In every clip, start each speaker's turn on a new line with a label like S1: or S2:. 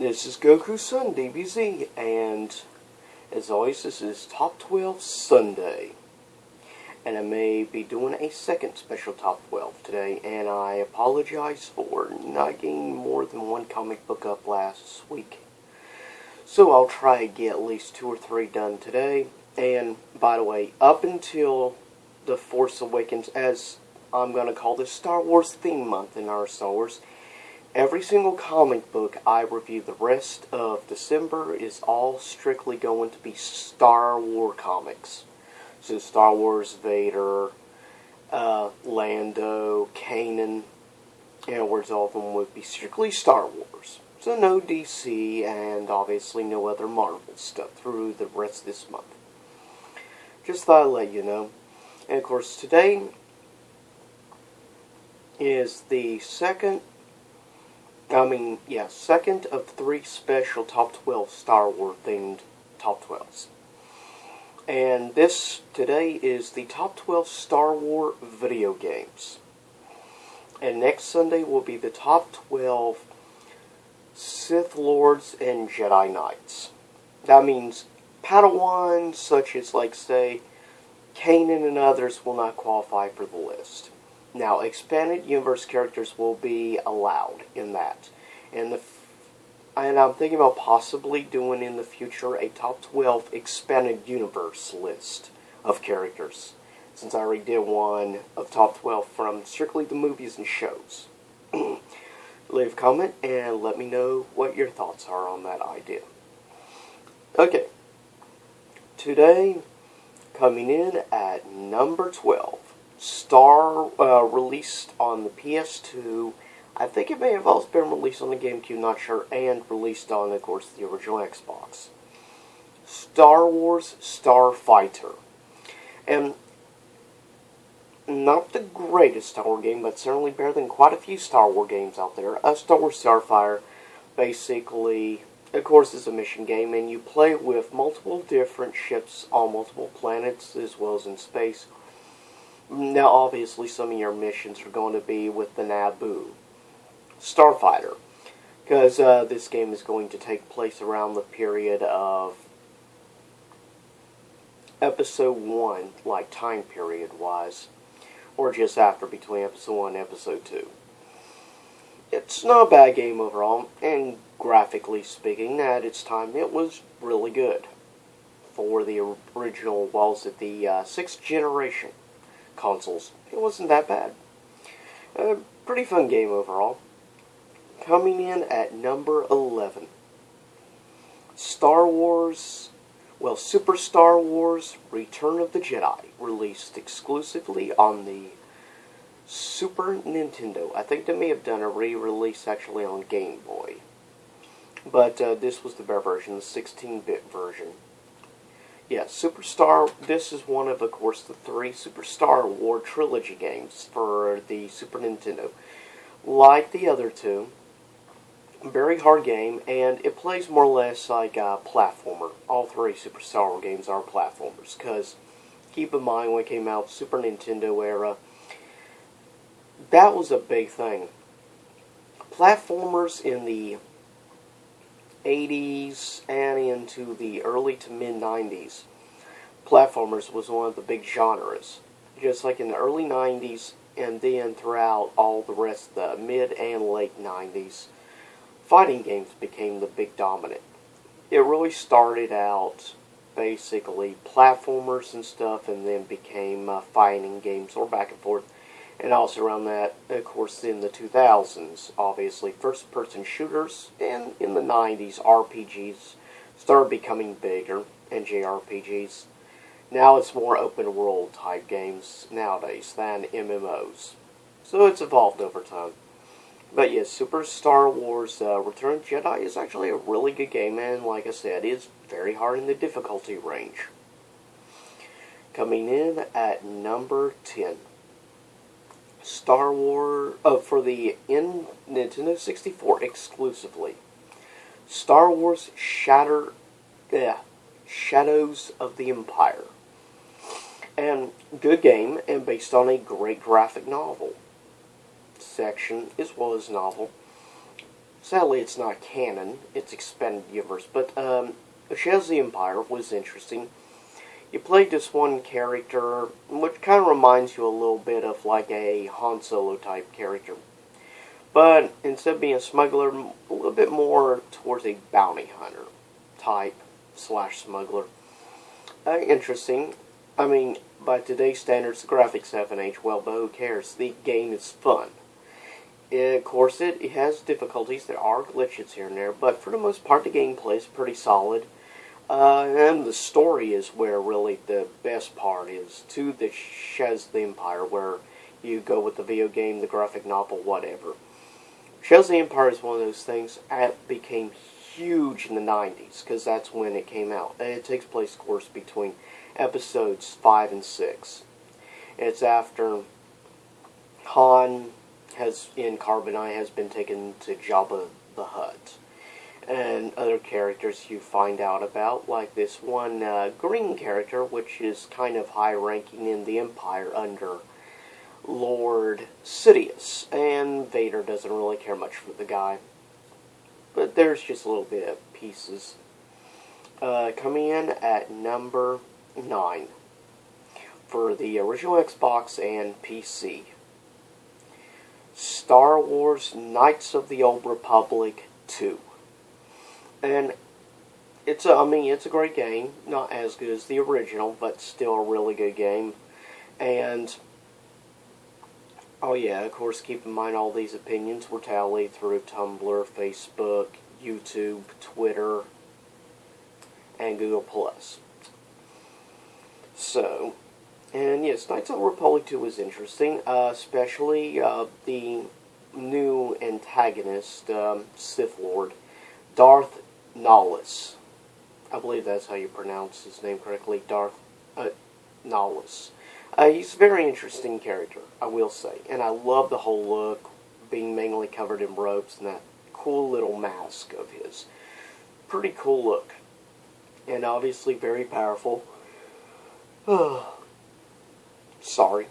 S1: This is Goku's son, DBZ, and as always, this is Top 12 Sunday. And I may be doing a second special Top 12 today, and I apologize for not getting more than one comic book up last week. So I'll try to get at least 2 or 3 done today. And, by the way, up until The Force Awakens, as I'm going to call this Star Wars theme month in our Star Wars, every single comic book I review the rest of December is all strictly going to be Star Wars comics. So Star Wars Vader, Lando, Kanan, and words all of them would be strictly Star Wars. So no DC and obviously no other Marvel stuff through the rest of this month. Just thought I'd let you know. And of course today is the second of 3 special Top 12 Star Wars themed Top 12s. And this today is the Top 12 Star Wars video games. And next Sunday will be the Top 12 Sith Lords and Jedi Knights. That means Padawans such as, like, say, Kanan and others will not qualify for the list. Now, expanded universe characters will be allowed in that. And I'm thinking about possibly doing in the future a top 12 expanded universe list of characters, since I already did one of top 12 from strictly the movies and shows. Leave a comment and let me know what your thoughts are on that idea. Okay. Today, coming in at number 12. Released on the PS2, I think it may have also been released on the GameCube, not sure, and released on, of course, the original Xbox. Star Wars Starfighter. And not the greatest Star Wars game, but certainly better than quite a few Star Wars games out there. Star Wars Starfighter, basically, of course, is a mission game, and you play with multiple different ships on multiple planets, as well as in space. Now, obviously, some of your missions are going to be with the Naboo Starfighter, because this game is going to take place around the period of Episode 1, like time period-wise, or just after, between Episode 1 and Episode 2. It's not a bad game overall, and graphically speaking, at its time, it was really good for the original, the 6th generation consoles. It wasn't that bad. Pretty fun game overall. Coming in at number 11. Super Star Wars Return of the Jedi, released exclusively on the Super Nintendo. I think they may have done a re-release actually on Game Boy. But this was the better version, the 16-bit version. Yeah, this is one of course, the 3 Super Star Wars trilogy games for the Super Nintendo. Like the other 2, very hard game, and it plays more or less like a platformer. All 3 Super Star Wars games are platformers, because keep in mind when it came out, Super Nintendo era, that was a big thing. Platformers in the 80s and into the early to mid-90s, platformers was one of the big genres. Just like in the early 90s and then throughout all the rest of the mid and late 90s, fighting games became the big dominant. It really started out basically platformers and stuff, and then became fighting games or back and forth. And also around that, of course, in the 2000s, obviously, first-person shooters, and in the 90s, RPGs started becoming bigger, and JRPGs. Now it's more open-world type games nowadays than MMOs. So it's evolved over time. But yes, Super Star Wars Return of the Jedi is actually a really good game, and like I said, it's very hard in the difficulty range. Coming in at number 10. Star Wars, for the Nintendo 64 exclusively. Star Wars Shadows of the Empire. And good game, and based on a great graphic novel section, as well as novel. Sadly, it's not canon. It's expanded universe. But Shadows of the Empire was interesting. You played this one character, which kind of reminds you a little bit of like a Han Solo type character. But instead of being a smuggler, a little bit more towards a bounty hunter type slash smuggler. Interesting. I mean, by today's standards, the graphics haven't aged well, but who cares? The game is fun. Of course, it has difficulties. There are glitches here and there, but for the most part, the gameplay is pretty solid. And the story is where really the best part is to the Shadows of the Empire, where you go with the video game, the graphic novel, whatever. Shadows of the Empire is one of those things that became huge in the 90s, because that's when it came out. It takes place, of course, between episodes 5 and 6. It's after Han in Carbonite has been taken to Jabba the Hutt. And other characters you find out about, like this one green character, which is kind of high-ranking in the Empire under Lord Sidious. And Vader doesn't really care much for the guy. But there's just a little bit of pieces. Coming in at number 9 for the original Xbox and PC. Star Wars Knights of the Old Republic 2. And it's a great game. Not as good as the original, but still a really good game. And oh yeah, of course, keep in mind all these opinions were tallied through Tumblr, Facebook, YouTube, Twitter, and Google+. So, and yes, Knights of the Republic 2 was interesting, especially the new antagonist, Sith Lord, Darth Nihilus. I believe that's how you pronounce his name correctly, Darth Nihilus. He's a very interesting character, I will say, and I love the whole look, being mainly covered in robes and that cool little mask of his. Pretty cool look, and obviously very powerful. Sorry.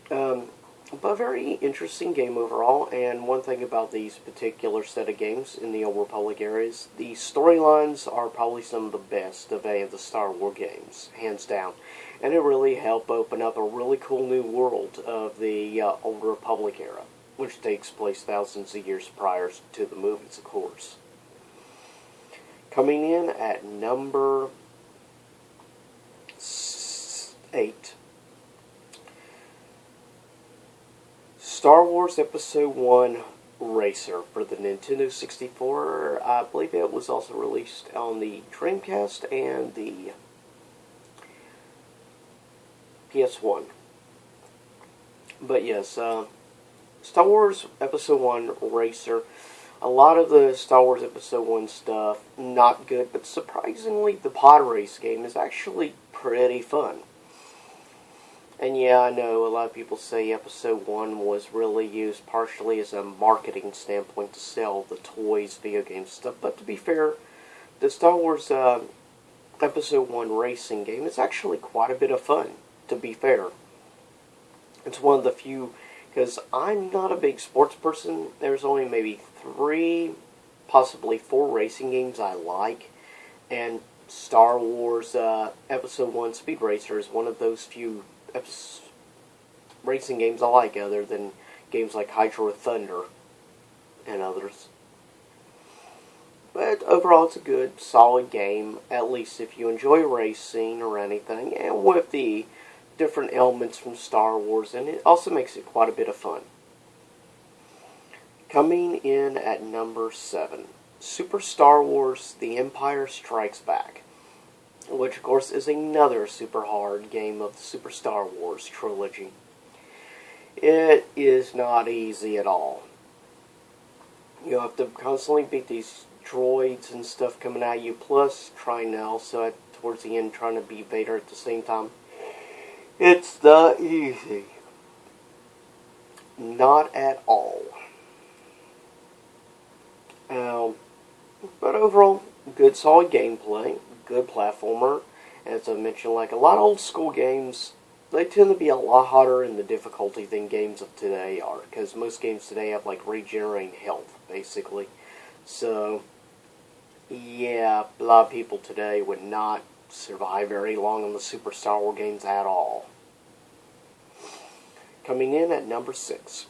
S1: But a very interesting game overall, and one thing about these particular set of games in the Old Republic areas, the storylines are probably some of the best of any of the Star Wars games, hands down. And it really helped open up a really cool new world of the Old Republic era, which takes place thousands of years prior to the movies, of course. Coming in at number 8. Star Wars Episode 1 Racer for the Nintendo 64. I believe it was also released on the Dreamcast and the PS1. But yes, Star Wars Episode 1 Racer. A lot of the Star Wars Episode 1 stuff, not good, but surprisingly, the pod race game is actually pretty fun. And yeah, I know a lot of people say Episode 1 was really used partially as a marketing standpoint to sell the toys, video games, stuff. But to be fair, the Star Wars Episode 1 racing game is actually quite a bit of fun, to be fair. It's one of the few, because I'm not a big sports person. There's only maybe 3, possibly 4 racing games I like. And Star Wars Episode 1 Speed Racer is one of those few racing games I like, other than games like Hydro Thunder and others. But overall, it's a good, solid game, at least if you enjoy racing or anything, and with the different elements from Star Wars, and it also makes it quite a bit of fun. Coming in at number 7, Super Star Wars The Empire Strikes Back, which of course is another super hard game of the Super Star Wars trilogy. It is not easy at all. You have to constantly beat these droids and stuff coming at you, plus trying to also, towards the end, trying to beat Vader at the same time. It's not easy. Not at all. But overall, good solid gameplay, good platformer. As I mentioned, like a lot of old school games, they tend to be a lot harder in the difficulty than games of today are, because most games today have like regenerating health. basically. So, yeah, a lot of people today would not survive very long on the Super Star Wars games at all. Coming in at number 6.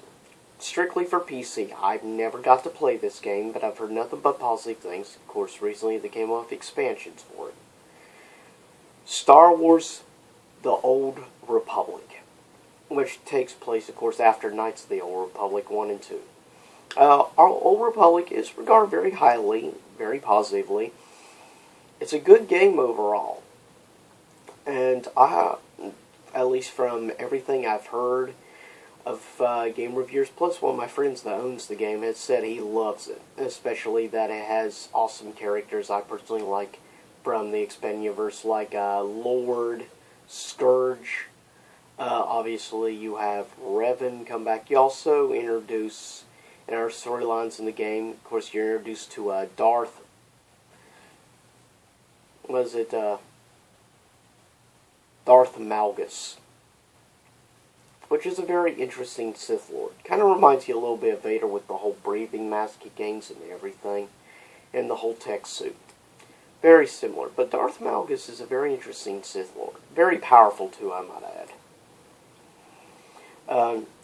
S1: Strictly for PC. I've never got to play this game, but I've heard nothing but positive things. Of course, recently they came off expansions for it. Star Wars: The Old Republic, which takes place, of course, after Knights of the Old Republic 1 and 2. Our Old Republic is regarded very highly, very positively. It's a good game overall. And at least from everything I've heard of game reviewers, plus one of my friends that owns the game has said he loves it, especially that it has awesome characters I personally like from the Expendiverse, like Lord, Scourge. Obviously, you have Revan come back. You also introduce, in our storylines in the game, of course, you're introduced to Darth. Darth Malgus, which is a very interesting Sith Lord. Kind of reminds you a little bit of Vader with the whole breathing mask he gains and everything, and the whole tech suit. Very similar, but Darth Malgus is a very interesting Sith Lord. Very powerful too, I might add.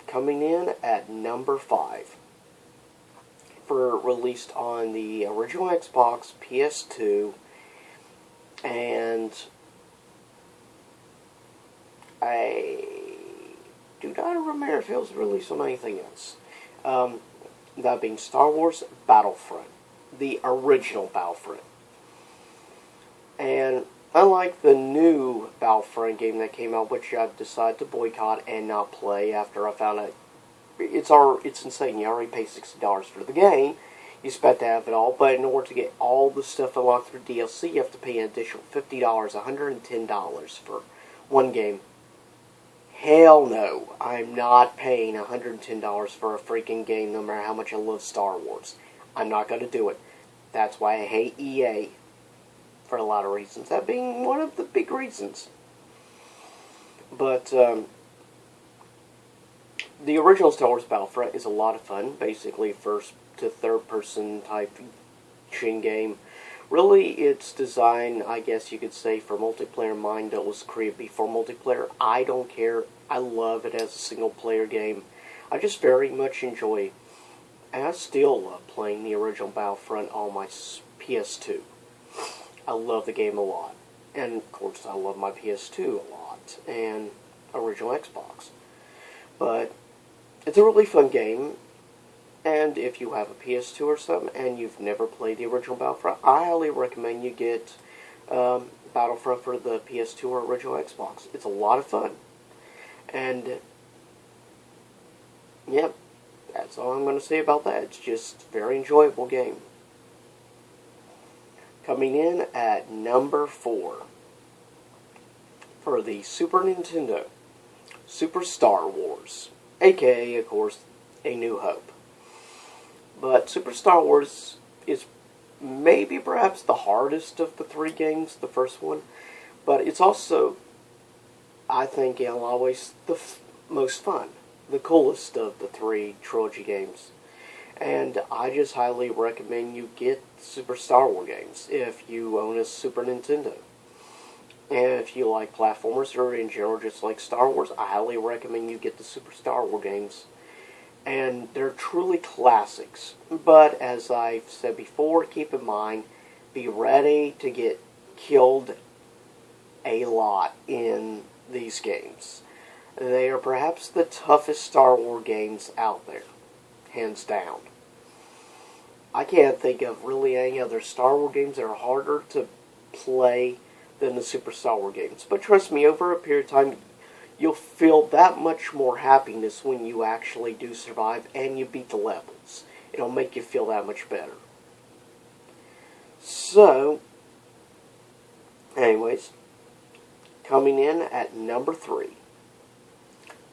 S1: Coming in at number 5. Released on the original Xbox, PS2, and I do not remember if it was released on anything else. That being Star Wars Battlefront. The original Battlefront. And unlike the new Battlefront game that came out, which I've decided to boycott and not play after I found out it's insane. You already pay $60 for the game. You expect to have it all, but in order to get all the stuff unlocked through DLC, you have to pay an additional $50, $110 for one game. Hell no, I'm not paying $110 for a freaking game no matter how much I love Star Wars. I'm not going to do it. That's why I hate EA. For a lot of reasons. That being one of the big reasons. But, the original Star Wars Battlefront is a lot of fun. Basically, first to third person type shooting game. Really, it's designed, I guess you could say, for multiplayer mind that was created before multiplayer. I don't care. I love it as a single player game. I just very much enjoy, and I still love playing the original Battlefront on my PS2. I love the game a lot. And, of course, I love my PS2 a lot. And original Xbox. But it's a really fun game. And if you have a PS2 or something and you've never played the original Battlefront, I highly recommend you get Battlefront for the PS2 or original Xbox. It's a lot of fun. And, yep, that's all I'm going to say about that. It's just a very enjoyable game. Coming in at number 4 for the Super Nintendo, Super Star Wars, aka, of course, A New Hope. But Super Star Wars is maybe perhaps the hardest of the 3 games, the first one, but it's also, I think, in a lot of ways, the most fun, the coolest of the 3 trilogy games. And I just highly recommend you get Super Star Wars games if you own a Super Nintendo. And if you like platformers or in general just like Star Wars, I highly recommend you get the Super Star Wars games. And they're truly classics. But as I've said before, keep in mind, be ready to get killed a lot in these games. They are perhaps the toughest Star Wars games out there. Hands down. I can't think of really any other Star Wars games that are harder to play than the Super Star Wars games. But trust me, over a period of time, you'll feel that much more happiness when you actually do survive and you beat the levels. It'll make you feel that much better. So, anyways, coming in at number 3.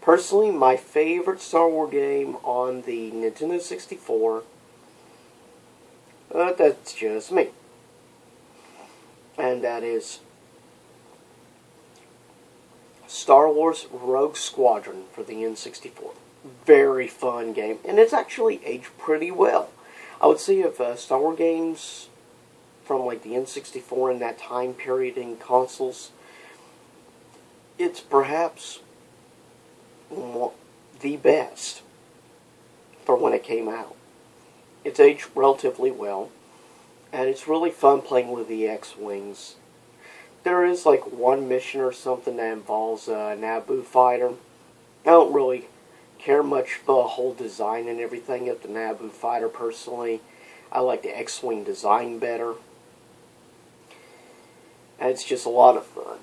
S1: Personally, my favorite Star Wars game on the Nintendo 64, that's just me. And that is Star Wars Rogue Squadron for the N64. Very fun game, and it's actually aged pretty well. I would say of Star Wars games from like the N64 and that time period in consoles, it's perhaps the best for when it came out. It's aged relatively well, and it's really fun playing with the X-Wings. There is like one mission or something that involves a Naboo fighter. I don't really care much for the whole design and everything of the Naboo fighter personally. I like the X-Wing design better. And it's just a lot of fun.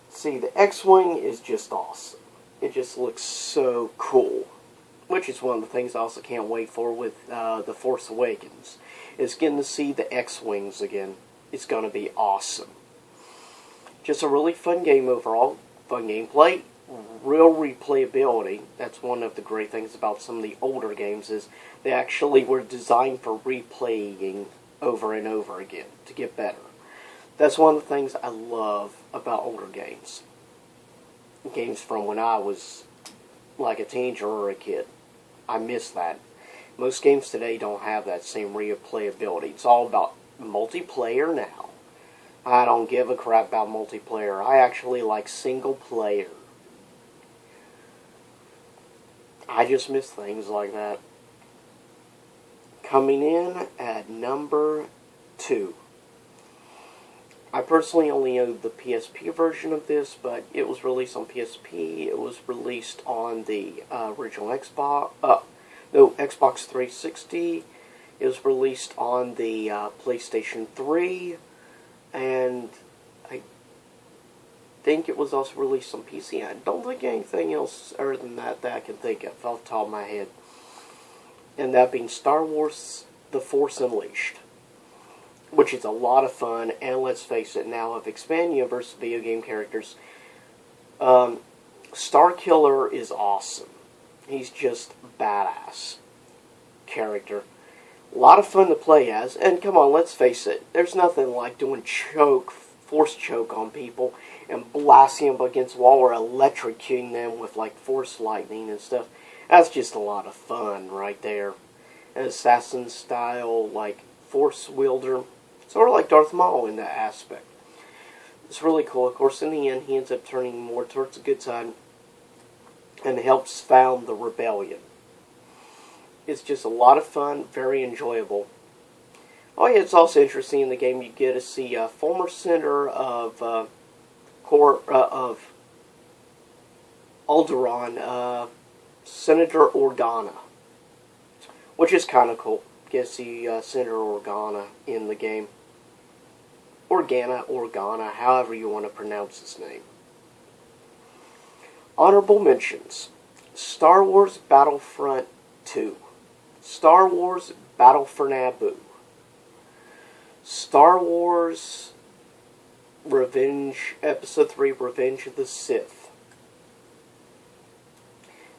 S1: See, the X-Wing is just awesome. It just looks so cool. Which is one of the things I also can't wait for with The Force Awakens. Is getting to see the X-Wings again. It's going to be awesome. Just a really fun game overall. Fun gameplay. Real replayability. That's one of the great things about some of the older games is they actually were designed for replaying over and over again to get better. That's one of the things I love about older games. Games from when I was like a teenager or a kid. I miss that. Most games today don't have that same replayability. It's all about multiplayer now. I don't give a crap about multiplayer. I actually like single player. I just miss things like that. Coming in at number 2. I personally only own the PSP version of this, but it was released on PSP. It was released on the original Xbox, Xbox 360. It was released on the PlayStation 3, and I think it was also released on PC. I don't think anything else other than that I can think of off the top of my head. And that being Star Wars The Force Unleashed, which is a lot of fun, and let's face it, now of expanded universe video game characters, Starkiller is awesome. He's just badass character. A lot of fun to play as, and come on, let's face it, there's nothing like doing force choke on people and blasting them against the wall or electrocuting them with like force lightning and stuff. That's just a lot of fun right there. An assassin style, like force wielder, sort of like Darth Maul in that aspect. It's really cool. Of course, in the end, he ends up turning more towards the good side and helps found the rebellion. It's just a lot of fun, very enjoyable. Oh yeah, it's also interesting in the game you get to see a former senator of Alderaan, Senator Organa, which is kind of cool. Get to see Senator Organa in the game. Organa, however you want to pronounce his name. Honorable mentions: Star Wars Battlefront 2, Star Wars Battle for Naboo, Star Wars Episode 3 Revenge of the Sith,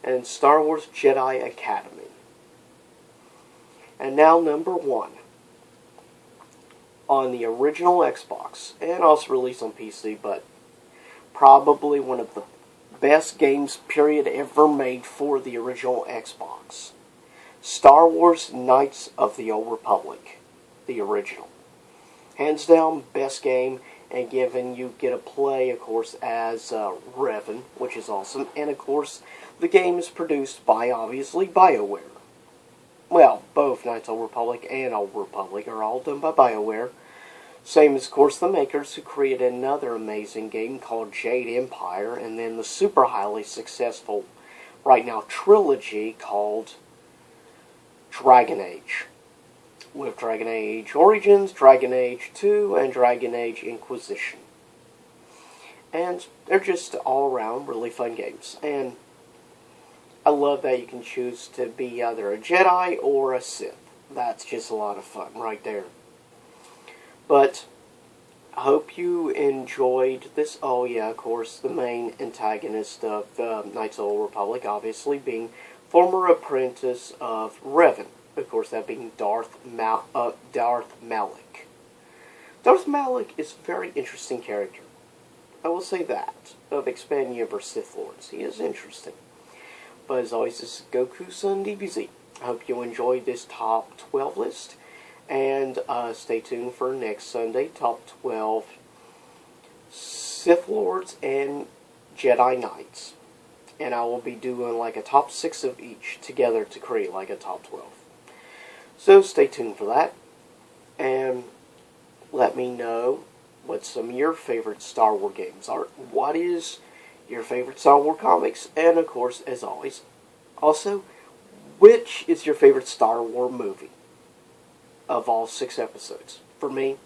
S1: and Star Wars Jedi Academy. And now number 1. On the original Xbox, and also released on PC, but probably one of the best games period ever made for the original Xbox. Star Wars Knights of the Old Republic, the original. Hands down, best game, and given you get to play, of course, as Revan, which is awesome, and of course, the game is produced by, obviously, BioWare. Well, both Knights of the Old Republic and Old Republic are all done by BioWare. Same as, of course, the makers who created another amazing game called Jade Empire, and then the super highly successful, right now, trilogy called Dragon Age. With Dragon Age Origins, Dragon Age 2, and Dragon Age Inquisition. And they're just all around really fun games. And I love that you can choose to be either a Jedi or a Sith. That's just a lot of fun right there. But I hope you enjoyed this. Oh yeah, of course, the main antagonist of Knights of the Old Republic, obviously being former apprentice of Revan. Of course, that being Darth Malak. Darth Malak is a very interesting character. I will say that, of expanded universe Sith Lords. He is interesting. But as always, this is Goku Son DBZ. I hope you enjoyed this top 12 list. And stay tuned for next Sunday, top 12 Sith Lords and Jedi Knights. And I will be doing like a top 6 of each together to create like a top 12. So stay tuned for that. And let me know what some of your favorite Star Wars games are. What is your favorite Star Wars comics? And of course, as always, also, which is your favorite Star Wars movie of all 6 episodes? For me,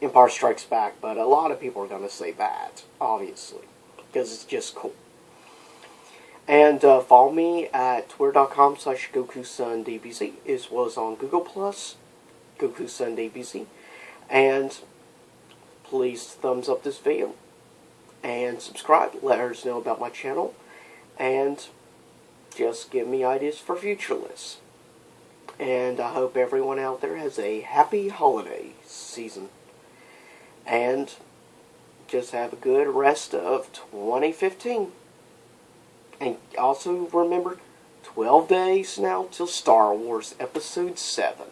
S1: Empire Strikes Back, but a lot of people are going to say that, obviously, because it's just cool. And follow me at twitter.com/GokuSunDBZ, as well as on Google+, GokuSunDBZ. And please thumbs up this video and subscribe. Let us know about my channel. And just give me ideas for future lists. And I hope everyone out there has a happy holiday season. And just have a good rest of 2015. And also remember, 12 days now till Star Wars Episode 7.